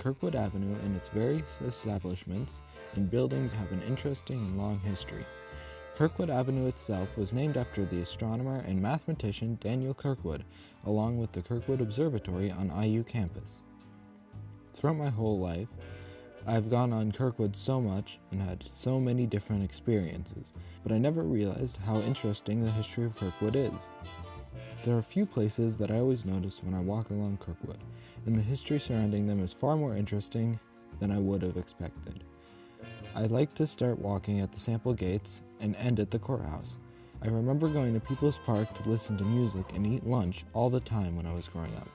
Kirkwood Avenue and its various establishments and buildings have an interesting and long history. Kirkwood Avenue itself was named after the astronomer and mathematician Daniel Kirkwood, along with the Kirkwood Observatory on IU campus. Throughout my whole life, I've gone on Kirkwood so much and had so many different experiences, but I never realized how interesting the history of Kirkwood is. There are a few places that I always notice when I walk along Kirkwood, and the history surrounding them is far more interesting than I would have expected. I like to start walking at the Sample Gates and end at the courthouse. I remember going to People's Park to listen to music and eat lunch all the time when I was growing up.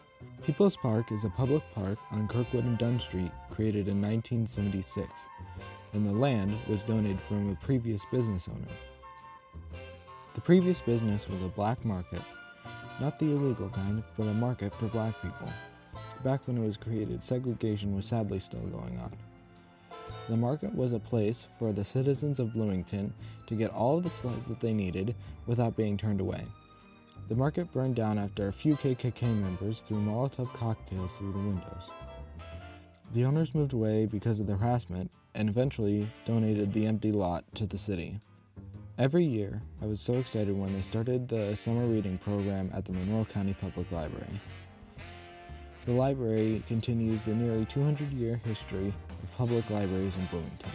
People's Park is a public park on Kirkwood and Dunn Street created in 1976, and the land was donated from a previous business owner. The previous business was a black market, not the illegal kind, but a market for black people. Back when it was created, segregation was sadly still going on. The market was a place for the citizens of Bloomington to get all of the supplies that they needed without being turned away. The market burned down after a few KKK members threw Molotov cocktails through the windows. The owners moved away because of the harassment and eventually donated the empty lot to the city. Every year, I was so excited when they started the summer reading program at the Monroe County Public Library. The library continues the nearly 200-year history of public libraries in Bloomington.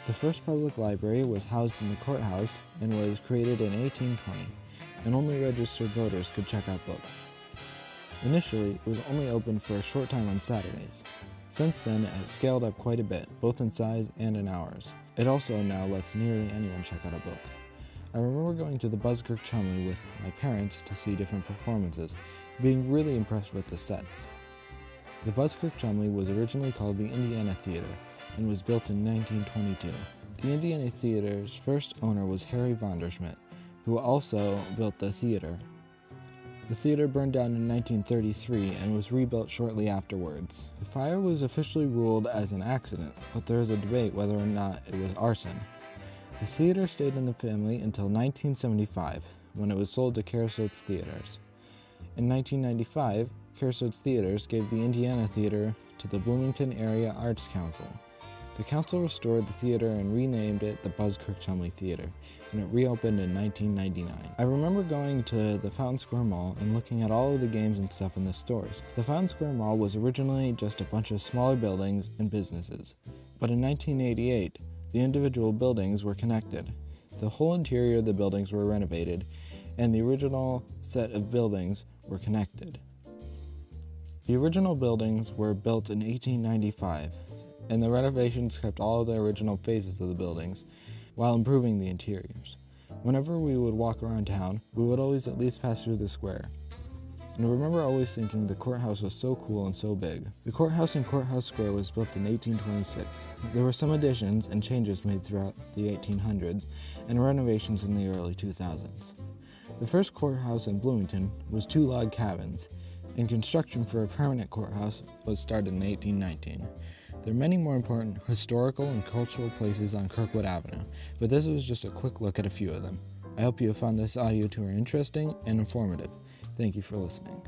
The first public library was housed in the courthouse and was created in 1820, and only registered voters could check out books. Initially, it was only open for a short time on Saturdays. Since then, it has scaled up quite a bit, both in size and in hours. It also now lets nearly anyone check out a book. I remember going to the Buskirk Chumley with my parents to see different performances, being really impressed with the sets. The Buskirk Chumley was originally called the Indiana Theater and was built in 1922. The Indiana Theater's first owner was Harry Vonderschmidt, who also built the theater. The theater burned down in 1933 and was rebuilt shortly afterwards. The fire was officially ruled as an accident, but there is a debate whether or not it was arson. The theater stayed in the family until 1975, when it was sold to Kersot's Theaters. In 1995, Kersot's Theaters gave the Indiana Theater to the Bloomington Area Arts Council. The council restored the theater and renamed it the Buskirk Chumley Theater, and it reopened in 1999. I remember going to the Fountain Square Mall and looking at all of the games and stuff in the stores. The Fountain Square Mall was originally just a bunch of smaller buildings and businesses, but in 1988, the individual buildings were connected. The whole interior of the buildings were renovated, and the original set of buildings were connected. The original buildings were built in 1895, and the renovations kept all of the original phases of the buildings while improving the interiors. Whenever we would walk around town, we would always at least pass through the square. And I remember always thinking the courthouse was so cool and so big. The courthouse in Courthouse Square was built in 1826. There were some additions and changes made throughout the 1800s and renovations in the early 2000s. The first courthouse in Bloomington was 2 log cabins, and construction for a permanent courthouse was started in 1819. There are many more important historical and cultural places on Kirkwood Avenue, but this was just a quick look at a few of them. I hope you have found this audio tour interesting and informative. Thank you for listening.